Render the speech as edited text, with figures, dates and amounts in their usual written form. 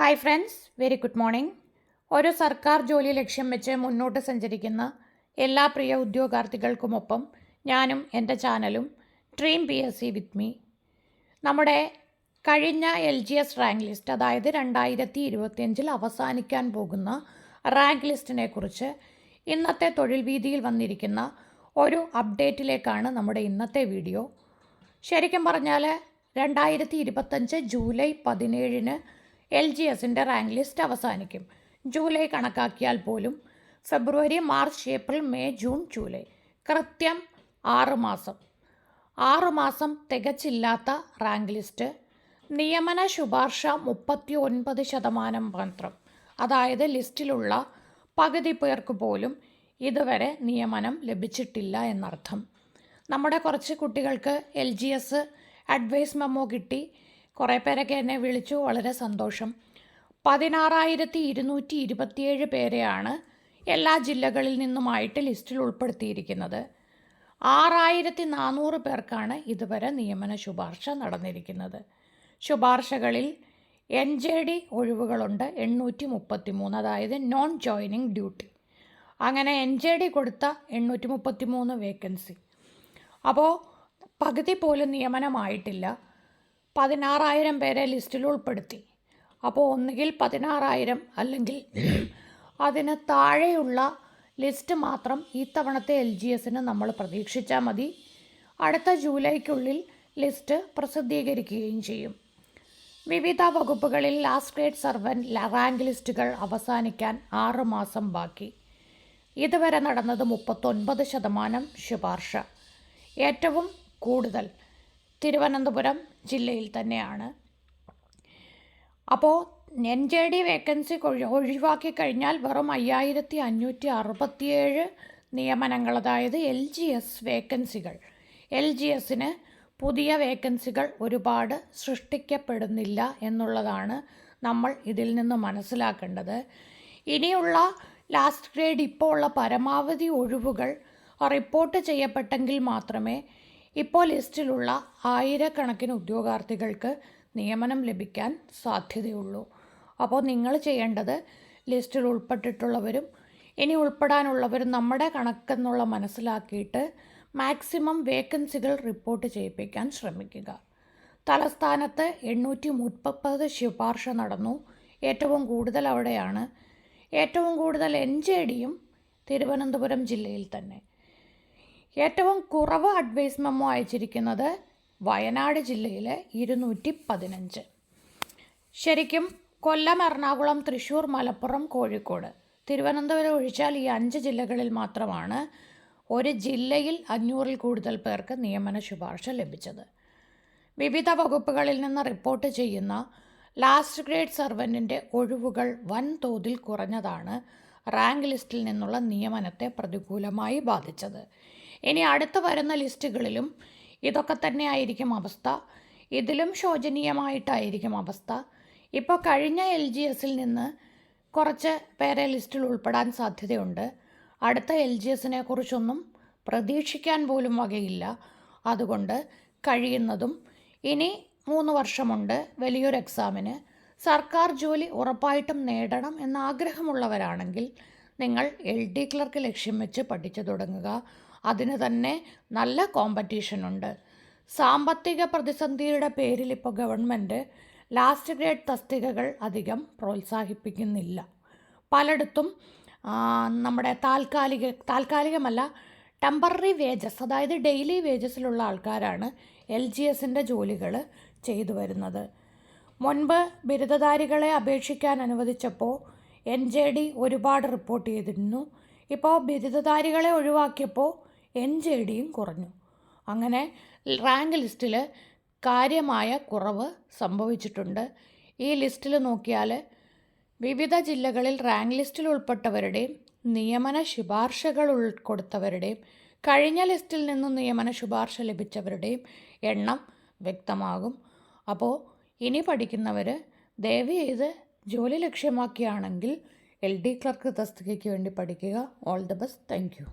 Hi friends, very good morning. ഒരു സർക്കാർ ജോലി ലക്ഷ്യം വെച്ച് മുന്നോട്ട് സഞ്ചരിക്കുന്ന എല്ലാ പ്രിയ ഉദ്യോഗാർത്ഥികൾക്കുമൊപ്പം ഞാനും എൻ്റെ ചാനലും ഡ്രീം PSC വിത്ത് മീ. നമ്മുടെ കഴിഞ്ഞ LGS റാങ്ക് ലിസ്റ്റ്, അതായത് 2025 അവസാനിക്കാൻ പോകുന്ന റാങ്ക് ലിസ്റ്റിനെ കുറിച്ച് ഇന്നത്തെ തൊഴിൽ വീതിയിൽ വന്നിരിക്കുന്ന ഒരു അപ്ഡേറ്റിലേക്കാണ് നമ്മുടെ ഇന്നത്തെ വീഡിയോ. ശരിക്കും പറഞ്ഞാൽ 2025 ജൂലൈ 17 LGSൻ്റെ റാങ്ക് ലിസ്റ്റ് അവസാനിക്കും. ജൂലൈ കണക്കാക്കിയാൽ പോലും February, March, April, May, June, July, കൃത്യം 6 മാസം തികച്ചില്ലാത്ത റാങ്ക് ലിസ്റ്റ്. നിയമന ശുപാർശ 39% മാത്രം. അതായത് ലിസ്റ്റിലുള്ള പകുതി പേർക്ക് പോലും ഇതുവരെ നിയമനം ലഭിച്ചിട്ടില്ല എന്നർത്ഥം. നമ്മുടെ കുറച്ച് കുട്ടികൾക്ക് LGS അഡ്വൈസ് മെമ്മോ കിട്ടി. കുറേ പേരൊക്കെ എന്നെ വിളിച്ചു, വളരെ സന്തോഷം. 16,227 പേരെയാണ് എല്ലാ ജില്ലകളിൽ നിന്നുമായിട്ട് ലിസ്റ്റിൽ ഉൾപ്പെടുത്തിയിരിക്കുന്നത്. 6,400 പേർക്കാണ് ഇതുവരെ നിയമന ശുപാർശ നടന്നിരിക്കുന്നത്. ശുപാർശകളിൽ NJD ഒഴിവുകളുണ്ട് 833, അതായത് നോൺ ജോയിനിങ് ഡ്യൂട്ടി. അങ്ങനെ NJD കൊടുത്ത 833 വേക്കൻസി. അപ്പോൾ പകുതി പോലും നിയമനമായിട്ടില്ല. 16,000 പേരെ ലിസ്റ്റിൽ ഉൾപ്പെടുത്തി. അപ്പോൾ ഒന്നുകിൽ 16,000 അല്ലെങ്കിൽ അതിന് താഴെയുള്ള ലിസ്റ്റ് മാത്രം ഈ തവണത്തെ LGSന് നമ്മൾ പ്രതീക്ഷിച്ചാൽ മതി. അടുത്ത ജൂലൈക്കുള്ളിൽ ലിസ്റ്റ് പ്രസിദ്ധീകരിക്കുകയും ചെയ്യും. വിവിധ വകുപ്പുകളിൽ ലാസ്റ്റ് ഗ്രേഡ് സർവൻറ്റ് റാങ്ക് ലിസ്റ്റുകൾ അവസാനിക്കാൻ 6 മാസം ബാക്കി. ഇതുവരെ നടന്നത് 39% ശുപാർശ. ഏറ്റവും കൂടുതൽ തിരുവനന്തപുരം ജില്ലയിൽ തന്നെയാണ്. അപ്പോൾ NJD വേക്കൻസി ഒഴിവാക്കി കഴിഞ്ഞാൽ വെറും 5,567 നിയമനങ്ങൾ, അതായത് LGS വേക്കൻസികൾ. LGSന് പുതിയ വേക്കൻസികൾ ഒരുപാട് സൃഷ്ടിക്കപ്പെടുന്നില്ല എന്നുള്ളതാണ് നമ്മൾ ഇതിൽ നിന്ന് മനസ്സിലാക്കേണ്ടത്. ഇനിയുള്ള ലാസ്റ്റ് ഗ്രേഡ് ഇപ്പോൾ ഉള്ള പരമാവധി ഒഴിവുകൾ റിപ്പോർട്ട് ചെയ്യപ്പെട്ടെങ്കിൽ മാത്രമേ ഇപ്പോൾ ലിസ്റ്റിലുള്ള ആയിരക്കണക്കിന് ഉദ്യോഗാർത്ഥികൾക്ക് നിയമനം ലഭിക്കാൻ സാധ്യതയുള്ളൂ. അപ്പോൾ നിങ്ങൾ ചെയ്യേണ്ടത് ലിസ്റ്റിൽ ഉൾപ്പെട്ടിട്ടുള്ളവരും ഇനി ഉൾപ്പെടാനുള്ളവരും നമ്മുടെ കണക്കെന്നുള്ള മനസ്സിലാക്കിയിട്ട് മാക്സിമം വേക്കൻസികൾ റിപ്പോർട്ട് ചെയ്യിപ്പിക്കാൻ ശ്രമിക്കുക. തലസ്ഥാനത്ത് 830 ശുപാർശ നടന്നു. ഏറ്റവും കൂടുതൽ അവിടെയാണ്. ഏറ്റവും കൂടുതൽ NJDയും തിരുവനന്തപുരം ജില്ലയിൽ തന്നെ. ഏറ്റവും കുറവ് അഡ്വൈസ് മെമ്മോ അയച്ചിരിക്കുന്നത് വയനാട് ജില്ലയിലെ 215. ശരിക്കും കൊല്ലം, എറണാകുളം, തൃശ്ശൂർ, മലപ്പുറം, കോഴിക്കോട്, തിരുവനന്തപുരം ഒഴിച്ചാൽ ഈ 5 ജില്ലകളിൽ മാത്രമാണ് ഒരു ജില്ലയിൽ 500-ൽ കൂടുതൽ പേർക്ക് നിയമന ശുപാർശ ലഭിച്ചത്. വിവിധ വകുപ്പുകളിൽ നിന്ന് റിപ്പോർട്ട് ചെയ്യുന്ന ലാസ്റ്റ് ഗ്രേഡ് സർവൻറ്റിൻ്റെ ഒഴിവുകൾ വൻതോതിൽ കുറഞ്ഞതാണ് റാങ്ക് ലിസ്റ്റിൽ നിന്നുള്ള നിയമനത്തെ പ്രതികൂലമായി ബാധിച്ചത്. ഇനി അടുത്ത് വരുന്ന ലിസ്റ്റുകളിലും ഇതൊക്കെ തന്നെ ആയിരിക്കും അവസ്ഥ. ഇതിലും ശോചനീയമായിട്ടായിരിക്കും അവസ്ഥ. ഇപ്പോൾ കഴിഞ്ഞ LGSൽ നിന്ന് കുറച്ച് പേരെ ലിസ്റ്റിൽ ഉൾപ്പെടാൻ സാധ്യതയുണ്ട്. അടുത്ത LGSനെ കുറിച്ചൊന്നും പ്രതീക്ഷിക്കാൻ പോലും വകയില്ല. അതുകൊണ്ട് കഴിയുന്നതും ഇനി 3 വർഷമുണ്ട് വലിയൊരു എക്സാമിന്. സർക്കാർ ജോലി ഉറപ്പായിട്ടും നേടണം എന്ന ആഗ്രഹമുള്ളവരാണെങ്കിൽ നിങ്ങൾ LD ക്ലർക്ക് ലക്ഷ്യം വെച്ച് പഠിച്ചു തുടങ്ങുക. അതിന് തന്നെ നല്ല കോമ്പറ്റീഷനുണ്ട്. സാമ്പത്തിക പ്രതിസന്ധിയുടെ പേരിൽ ഇപ്പോൾ ഗവൺമെൻറ് ലാസ്റ്റ് ഗ്രേഡ് തസ്തികകൾ അധികം പ്രോത്സാഹിപ്പിക്കുന്നില്ല. പലയിടത്തും നമ്മുടെ താൽക്കാലികമല്ല, ടെമ്പററി വേജസ്, അതായത് ഡെയിലി വേജസിലുള്ള ആൾക്കാരാണ് LGSൻ്റെ ജോലികൾ ചെയ്തു വരുന്നത്. മുൻപ് ബിരുദധാരികളെ അപേക്ഷിക്കാൻ അനുവദിച്ചപ്പോൾ NJD ഒരുപാട് റിപ്പോർട്ട് ചെയ്തിരുന്നു. ഇപ്പോൾ ബിരുദധാരികളെ ഒഴിവാക്കിയപ്പോൾ NJDയും കുറഞ്ഞു. അങ്ങനെ റാങ്ക് ലിസ്റ്റിൽ കാര്യമായ കുറവ് സംഭവിച്ചിട്ടുണ്ട്. ഈ ലിസ്റ്റിൽ നോക്കിയാൽ വിവിധ ജില്ലകളിൽ റാങ്ക് ലിസ്റ്റിൽ ഉൾപ്പെട്ടവരുടെയും നിയമന ശുപാർശകൾ കൊടുത്തവരുടെയും കഴിഞ്ഞ ലിസ്റ്റിൽ നിന്നും നിയമന ശുപാർശ ലഭിച്ചവരുടെയും എണ്ണം വ്യക്തമാകും. അപ്പോൾ ഇനി പഠിക്കുന്നവർ ദയവ് ചെയ്ത് ജോലി ലക്ഷ്യമാക്കിയാണെങ്കിൽ LD ക്ലർക്ക് തസ്തികയ്ക്ക് വേണ്ടി പഠിക്കുക. All the best. Thank you.